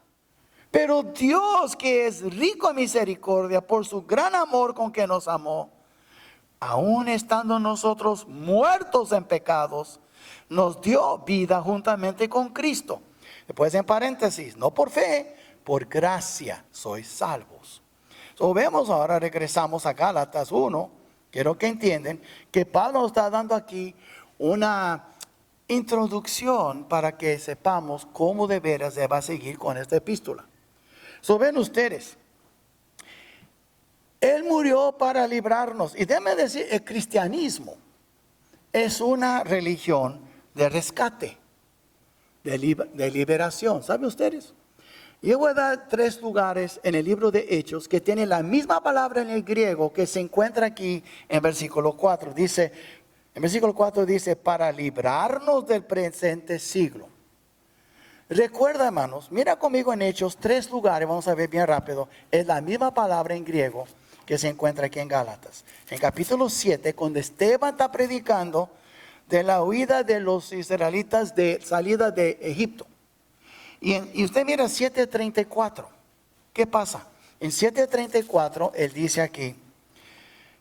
Pero Dios, que es rico en misericordia, por su gran amor con que nos amó, aun estando nosotros muertos en pecados, nos dio vida juntamente con Cristo. Después en paréntesis, no por fe, por gracia sois salvos. So, vemos ahora, regresamos a Gálatas 1. Quiero que entiendan que Pablo nos está dando aquí una introducción para que sepamos cómo de veras se va a seguir con esta epístola. Ven ustedes, Él murió para librarnos. Y déjenme decir, el cristianismo es una religión de rescate, de liberación. ¿Saben ustedes? Yo voy a dar 3 lugares en el libro de Hechos que tienen la misma palabra en el griego que se encuentra aquí en versículo 4. En versículo 4 dice, para librarnos del presente siglo. Recuerda, hermanos, mira conmigo en Hechos 3 lugares, vamos a ver bien rápido. Es la misma palabra en griego que se encuentra aquí en Gálatas. En capítulo 7, cuando Esteban está predicando de la huida de los israelitas de salida de Egipto. Y usted mira 7:34. ¿Qué pasa? En 7:34 él dice aquí,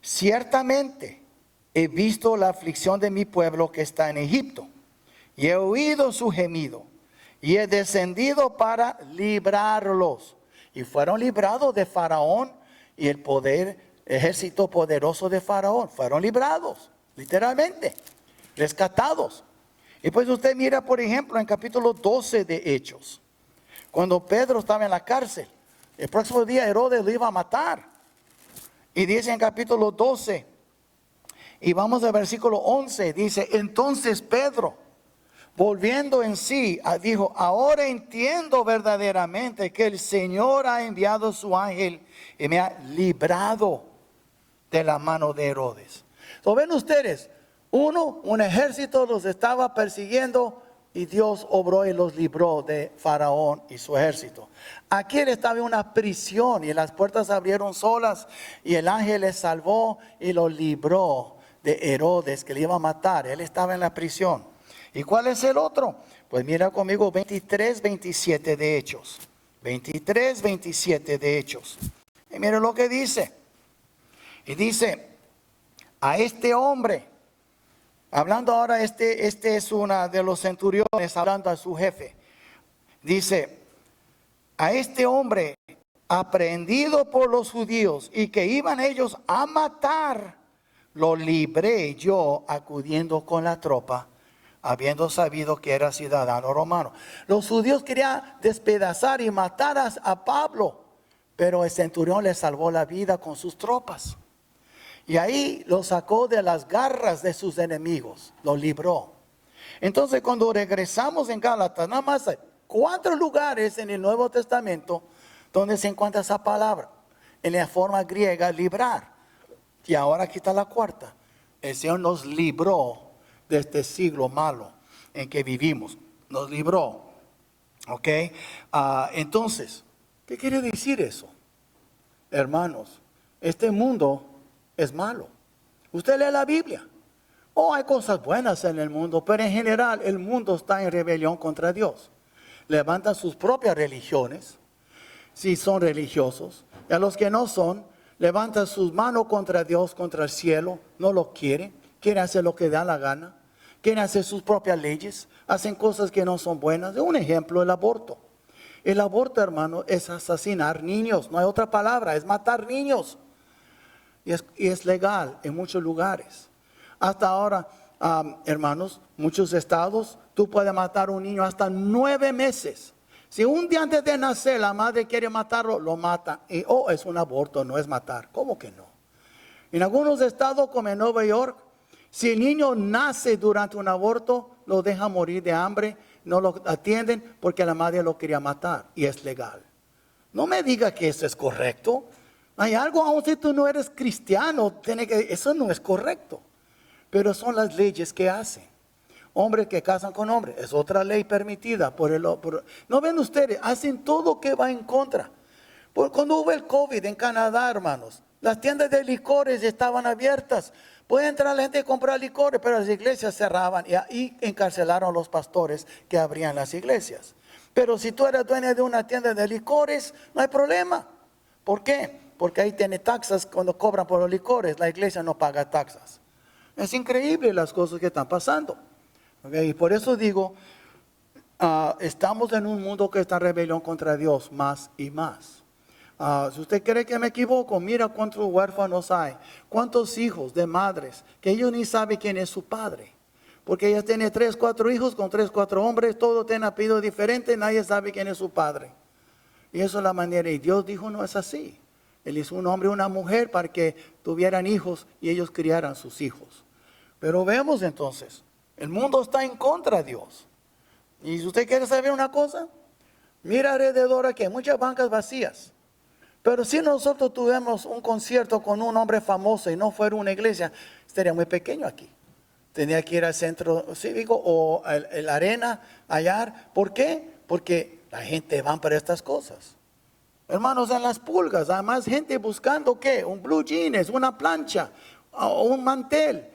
ciertamente he visto la aflicción de mi pueblo que está en Egipto, y he oído su gemido, y he descendido para librarlos. Y fueron librados de Faraón y el ejército poderoso de Faraón. Fueron librados, literalmente, rescatados. Y pues usted mira, por ejemplo, en capítulo 12 de Hechos, cuando Pedro estaba en la cárcel, el próximo día Herodes lo iba a matar. Y dice en capítulo 12, y vamos al versículo 11, dice, entonces Pedro, volviendo en sí, dijo, ahora entiendo verdaderamente que el Señor ha enviado su ángel y me ha librado de la mano de Herodes. Ven ustedes, un ejército los estaba persiguiendo y Dios obró y los libró de Faraón y su ejército. Aquí él estaba en una prisión y las puertas se abrieron solas y el ángel les salvó y los libró de Herodes que le iba a matar. Él estaba en la prisión. ¿Y cuál es el otro? Pues mira conmigo 23:27 de Hechos. 23:27 de Hechos. Y mira lo que dice. Y dice, a este hombre, hablando ahora, este es una de los centuriones hablando a su jefe. Dice, a este hombre aprehendido por los judíos y que iban ellos a matar, lo libré yo acudiendo con la tropa, habiendo sabido que era ciudadano romano. Los judíos querían despedazar y matar a Pablo, pero el centurión le salvó la vida con sus tropas. Y ahí lo sacó de las garras de sus enemigos, lo libró. Entonces cuando regresamos en Gálatas, nada más hay 4 lugares en el Nuevo Testamento donde se encuentra esa palabra, en la forma griega, librar. Y ahora aquí está la 4. El Señor nos libró de este siglo malo en que vivimos. Nos libró. ¿Ok? Entonces, ¿qué quiere decir eso? Hermanos, este mundo es malo. Usted lee la Biblia. Hay cosas buenas en el mundo, pero en general el mundo está en rebelión contra Dios. Levantan sus propias religiones, si son religiosos. Y a los que no son, levantan sus manos contra Dios, contra el cielo. No lo quieren. Quieren hacer lo que da la gana. Quieren hacer sus propias leyes. Hacen cosas que no son buenas. Un ejemplo, el aborto. El aborto, hermano, es asesinar niños. No hay otra palabra, es matar niños. Y es legal en muchos lugares. Hasta ahora, hermanos, muchos estados, tú puedes matar a un niño hasta 9 meses. Si un día antes de nacer la madre quiere matarlo, lo mata. Y es un aborto, no es matar. ¿Cómo que no? En algunos estados, como en Nueva York, si el niño nace durante un aborto, lo dejan morir de hambre, no lo atienden porque la madre lo quería matar y es legal. No me diga que eso es correcto. Hay algo, aun si tú no eres cristiano, eso no es correcto. Pero son las leyes que hacen. Hombres que casan con hombres, es otra ley permitida. No ven ustedes, hacen todo que va en contra. Cuando hubo el COVID en Canadá, hermanos, las tiendas de licores estaban abiertas. Puede entrar la gente a comprar licores, pero las iglesias cerraban y ahí encarcelaron a los pastores que abrían las iglesias. Pero si tú eres dueño de una tienda de licores, no hay problema. ¿Por qué? Porque ahí tiene taxas cuando cobran por los licores. La iglesia no paga taxas. Es increíble las cosas que están pasando. ¿Okay? Y por eso digo, estamos en un mundo que está en rebelión contra Dios más y más. Si usted cree que me equivoco, mira cuántos huérfanos hay. Cuántos hijos de madres que ellos ni saben quién es su padre. Porque ella tiene 3, 4 hijos con 3, 4 hombres, todos tienen apellido diferente, nadie sabe quién es su padre. Y eso es la manera, y Dios dijo no es así. Él hizo un hombre y una mujer para que tuvieran hijos y ellos criaran sus hijos. Pero vemos entonces, el mundo está en contra de Dios. Y si usted quiere saber una cosa, mira alrededor aquí, hay muchas bancas vacías. Pero si nosotros tuviéramos un concierto con un hombre famoso y no fuera una iglesia, estaría muy pequeño aquí. Tenía que ir al centro cívico o a la arena, hallar. ¿Por qué? Porque la gente va para estas cosas. Hermanos, en las pulgas hay más gente buscando ¿qué? Un blue jeans, una plancha o un mantel.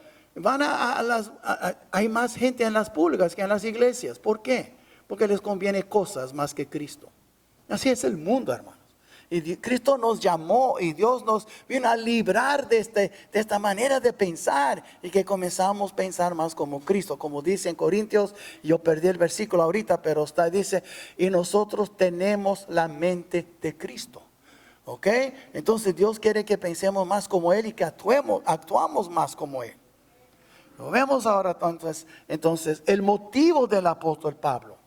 Hay más gente en las pulgas que en las iglesias. ¿Por qué? Porque les conviene cosas más que Cristo. Así es el mundo, hermanos. Y Cristo nos llamó y Dios nos vino a librar de esta manera de pensar y que comenzamos a pensar más como Cristo. Como dice en Corintios, yo perdí el versículo ahorita, pero dice, y nosotros tenemos la mente de Cristo. ¿Ok? Entonces Dios quiere que pensemos más como Él y que actuamos más como Él. Lo vemos ahora entonces el motivo del apóstol Pablo.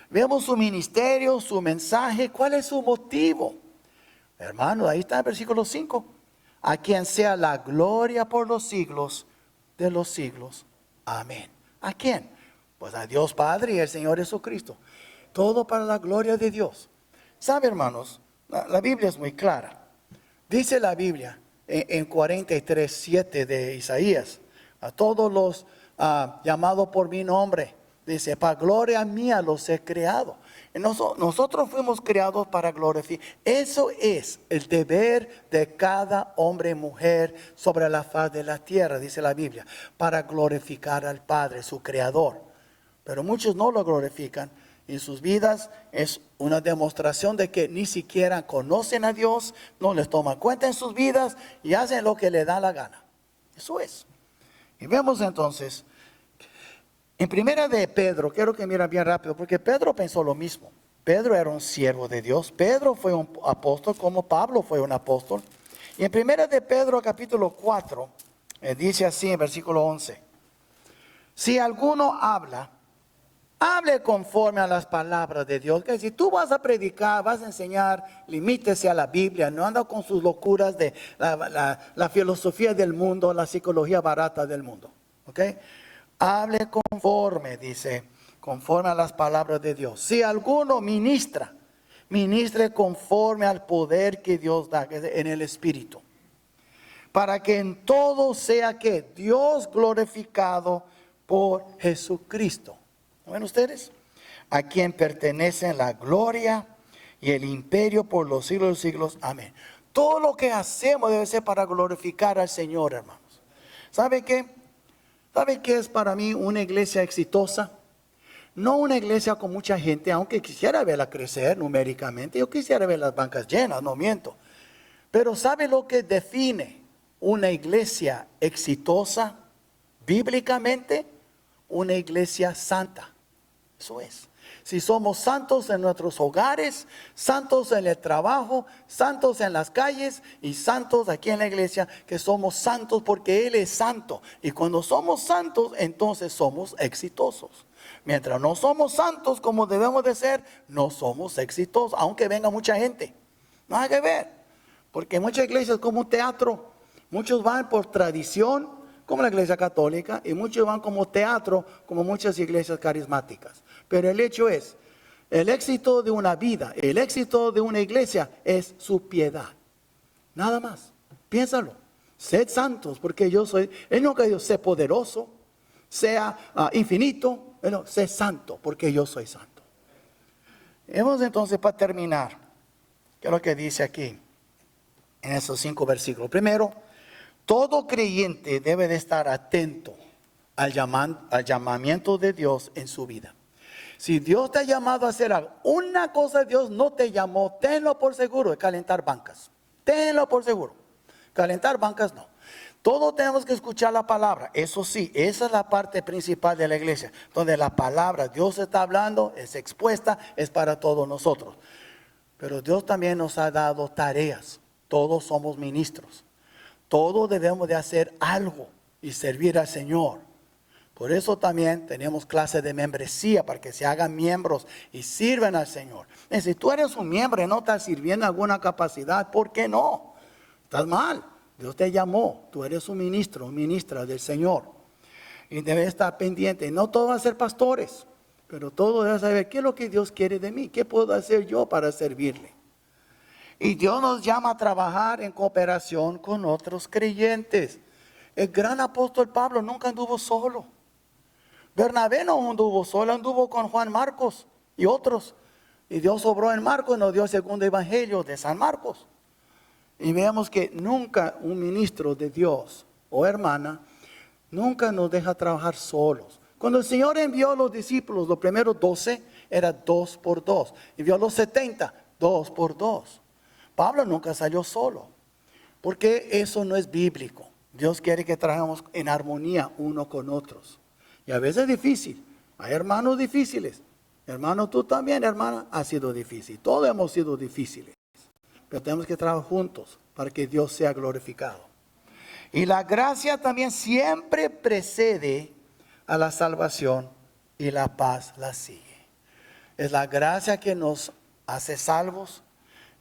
Vemos su ministerio, su mensaje. ¿Cuál es su motivo? Hermano, ahí está el versículo 5. A quien sea la gloria por los siglos de los siglos. Amén. ¿A quién? Pues a Dios Padre y al Señor Jesucristo. Todo para la gloria de Dios. ¿Sabe, hermanos? La Biblia es muy clara. Dice la Biblia en 43:7 de Isaías. A todos los llamados por mi nombre. Dice, para gloria mía los he creado. Nosotros fuimos creados para glorificar. Eso es el deber de cada hombre y mujer sobre la faz de la tierra, dice la Biblia, para glorificar al Padre, su creador. Pero muchos no lo glorifican. En sus vidas es una demostración de que ni siquiera conocen a Dios, no les toman cuenta en sus vidas y hacen lo que les da la gana. Eso es. Y vemos entonces, en primera de Pedro, quiero que miren bien rápido, porque Pedro pensó lo mismo. Pedro era un siervo de Dios. Pedro fue un apóstol como Pablo fue un apóstol. Y en primera de Pedro capítulo 4, dice así en versículo 11. Si alguno hable conforme a las palabras de Dios. Que si tú vas a predicar, vas a enseñar, limítese a la Biblia. No anda con sus locuras de la filosofía del mundo, la psicología barata del mundo. ¿Ok? Hable conforme, dice, conforme a las palabras de Dios. Si alguno ministre conforme al poder que Dios da, que es en el Espíritu. Para que en todo sea que Dios glorificado por Jesucristo. ¿Ven ustedes? A quien pertenecen la gloria y el imperio por los siglos de los siglos. Amén. Todo lo que hacemos debe ser para glorificar al Señor, hermanos. ¿Sabe qué? ¿Sabe qué es para mí una iglesia exitosa? No una iglesia con mucha gente, aunque quisiera verla crecer numéricamente. Yo quisiera ver las bancas llenas, no miento. Pero ¿sabe lo que define una iglesia exitosa bíblicamente? Una iglesia santa. Eso es. Si somos santos en nuestros hogares, santos en el trabajo, santos en las calles y santos aquí en la iglesia, que somos santos porque Él es santo. Y cuando somos santos, entonces somos exitosos. Mientras no somos santos como debemos de ser, no somos exitosos, aunque venga mucha gente. Nada que ver. Porque muchas iglesias como un teatro, muchos van por tradición, como la iglesia católica, y muchos van como teatro, como muchas iglesias carismáticas. Pero el hecho es, el éxito de una vida, el éxito de una iglesia es su piedad. Nada más. Piénsalo. Sed santos, porque yo soy, Él no que Dios sea poderoso, sea infinito, no, sé santo, porque yo soy santo. Vamos entonces para terminar, ¿qué es lo que dice aquí? En esos 5 versículos. Primero, todo creyente debe de estar atento al llamamiento de Dios en su vida. Si Dios te ha llamado a hacer algo, una cosa Dios no te llamó, tenlo por seguro, de calentar bancas. Tenlo por seguro. Calentar bancas no. Todos tenemos que escuchar la palabra. Eso sí, esa es la parte principal de la iglesia. Donde la palabra, Dios está hablando, es expuesta, es para todos nosotros. Pero Dios también nos ha dado tareas. Todos somos ministros. Todos debemos de hacer algo y servir al Señor. Por eso también tenemos clases de membresía para que se hagan miembros y sirvan al Señor. Y si tú eres un miembro y no estás sirviendo en alguna capacidad, ¿por qué no? Estás mal. Dios te llamó. Tú eres un ministro, ministra del Señor. Y debes estar pendiente. No todos van a ser pastores, pero todos deben saber qué es lo que Dios quiere de mí. ¿Qué puedo hacer yo para servirle? Y Dios nos llama a trabajar en cooperación con otros creyentes. El gran apóstol Pablo nunca anduvo solo. Bernabé no anduvo solo, anduvo con Juan Marcos y otros. Y Dios obró en Marcos y nos dio el segundo evangelio de San Marcos. Y veamos que nunca un ministro de Dios o hermana, nunca nos deja trabajar solos. Cuando el Señor envió a los discípulos, los primeros 12, era 2 por 2. Envió a los 70, 2 por 2. Pablo nunca salió solo, porque eso no es bíblico. Dios quiere que trabajemos en armonía uno con otros. Y a veces es difícil. Hay hermanos difíciles. Hermano, tú también, hermana, ha sido difícil. Todos hemos sido difíciles. Pero tenemos que trabajar juntos para que Dios sea glorificado. Y la gracia también siempre precede a la salvación y la paz la sigue. Es la gracia que nos hace salvos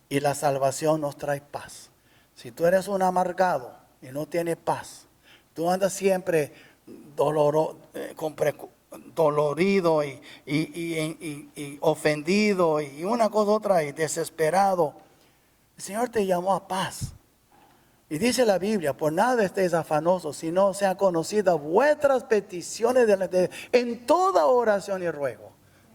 y la salvación nos trae paz. Si tú eres un amargado y no tienes paz, tú andas siempre dolorido y ofendido y una cosa otra y desesperado. El Señor te llamó a paz. Y dice la Biblia, por nada estéis afanosos, sino sean conocidas vuestras peticiones en toda oración y ruego.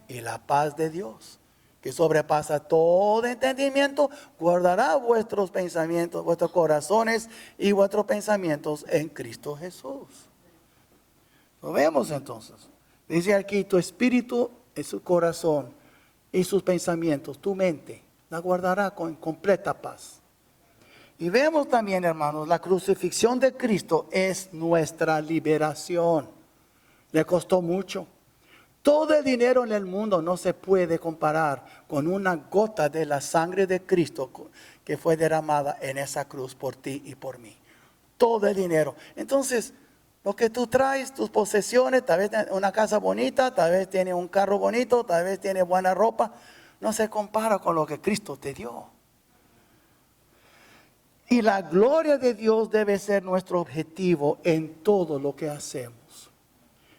Y la paz de Dios, que sobrepasa todo entendimiento, guardará vuestros pensamientos, vuestros corazones y vuestros pensamientos en Cristo Jesús. Lo vemos entonces. Dice aquí, tu espíritu y su corazón y sus pensamientos, tu mente, la guardará con completa paz. Y vemos también, hermanos, la crucifixión de Cristo es nuestra liberación. Le costó mucho. Todo el dinero en el mundo no se puede comparar con una gota de la sangre de Cristo que fue derramada en esa cruz por ti y por mí. Todo el dinero. Entonces, lo que tú traes, tus posesiones, tal vez tienes una casa bonita, tal vez tienes un carro bonito, tal vez tienes buena ropa, no se compara con lo que Cristo te dio. Y la gloria de Dios debe ser nuestro objetivo en todo lo que hacemos.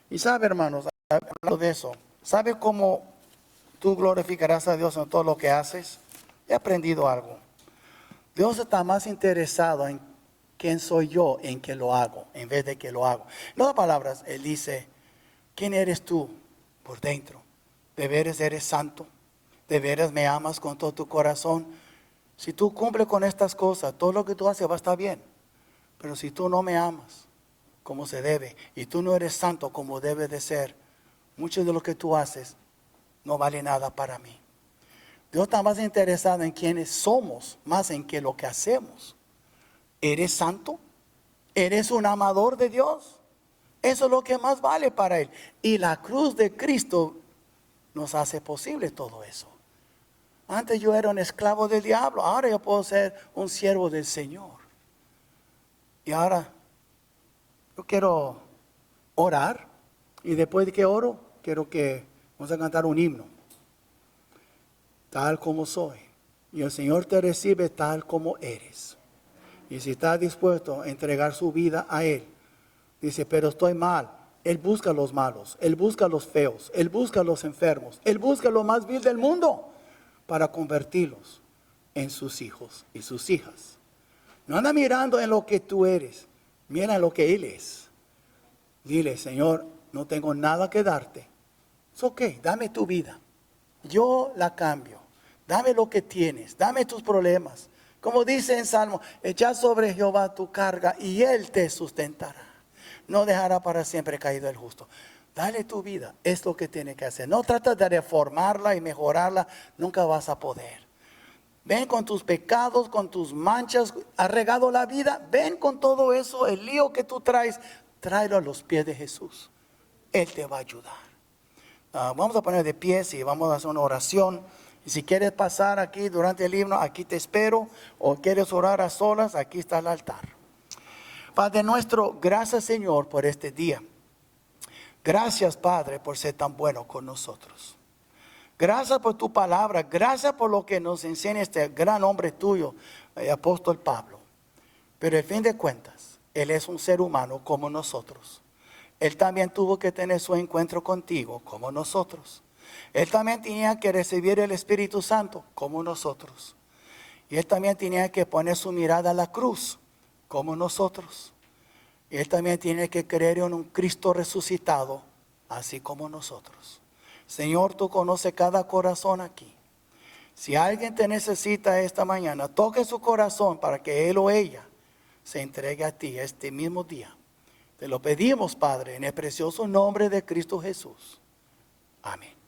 Y sabe, hermanos, hablando de eso, ¿sabe cómo tú glorificarás a Dios en todo lo que haces? He aprendido algo. Dios está más interesado en quién soy yo en que lo hago, en vez de que lo hago. En otras palabras, Él dice, ¿quién eres tú por dentro? ¿De veras eres santo? ¿De veras me amas con todo tu corazón? Si tú cumples con estas cosas, todo lo que tú haces va a estar bien. Pero si tú no me amas como se debe, y tú no eres santo como debe de ser, mucho de lo que tú haces no vale nada para mí. Dios está más interesado en quiénes somos, más en que lo que hacemos. ¿Eres santo? ¿Eres un amador de Dios? Eso es lo que más vale para Él. Y la cruz de Cristo nos hace posible todo eso. Antes yo era un esclavo del diablo, ahora yo puedo ser un siervo del Señor. Y ahora yo quiero orar, y después de que oro, quiero que vamos a cantar un himno. Tal como soy. Y el Señor te recibe tal como eres. Y si está dispuesto a entregar su vida a Él, dice, pero estoy mal. Él busca a los malos, Él busca a los feos, Él busca a los enfermos, Él busca a lo más vil del mundo para convertirlos en sus hijos y sus hijas. No anda mirando en lo que tú eres, mira en lo que Él es. Dile, Señor, no tengo nada que darte. Es ok, dame tu vida. Yo la cambio. Dame lo que tienes, dame tus problemas. Como dice en Salmo, echa sobre Jehová tu carga y Él te sustentará. No dejará para siempre caído el justo. Dale tu vida, es lo que tiene que hacer. No trata de reformarla y mejorarla, nunca vas a poder. Ven con tus pecados, con tus manchas, has regado la vida. Ven con todo eso, el lío que tú traes, tráelo a los pies de Jesús. Él te va a ayudar. Vamos a poner de pie y vamos a hacer una oración. Y si quieres pasar aquí durante el himno, aquí te espero. O quieres orar a solas, aquí está el altar. Padre nuestro, gracias Señor por este día. Gracias, Padre, por ser tan bueno con nosotros. Gracias por tu palabra. Gracias por lo que nos enseña este gran hombre tuyo, el apóstol Pablo. Pero al fin de cuentas, él es un ser humano como nosotros. Él también tuvo que tener su encuentro contigo como nosotros. Él también tenía que recibir el Espíritu Santo como nosotros. Y él también tenía que poner su mirada a la cruz como nosotros. Y él también tiene que creer en un Cristo resucitado, así como nosotros. Señor, tú conoces cada corazón aquí. Si alguien te necesita esta mañana, toque su corazón para que él o ella se entregue a ti este mismo día. Te lo pedimos, Padre, en el precioso nombre de Cristo Jesús. Amén.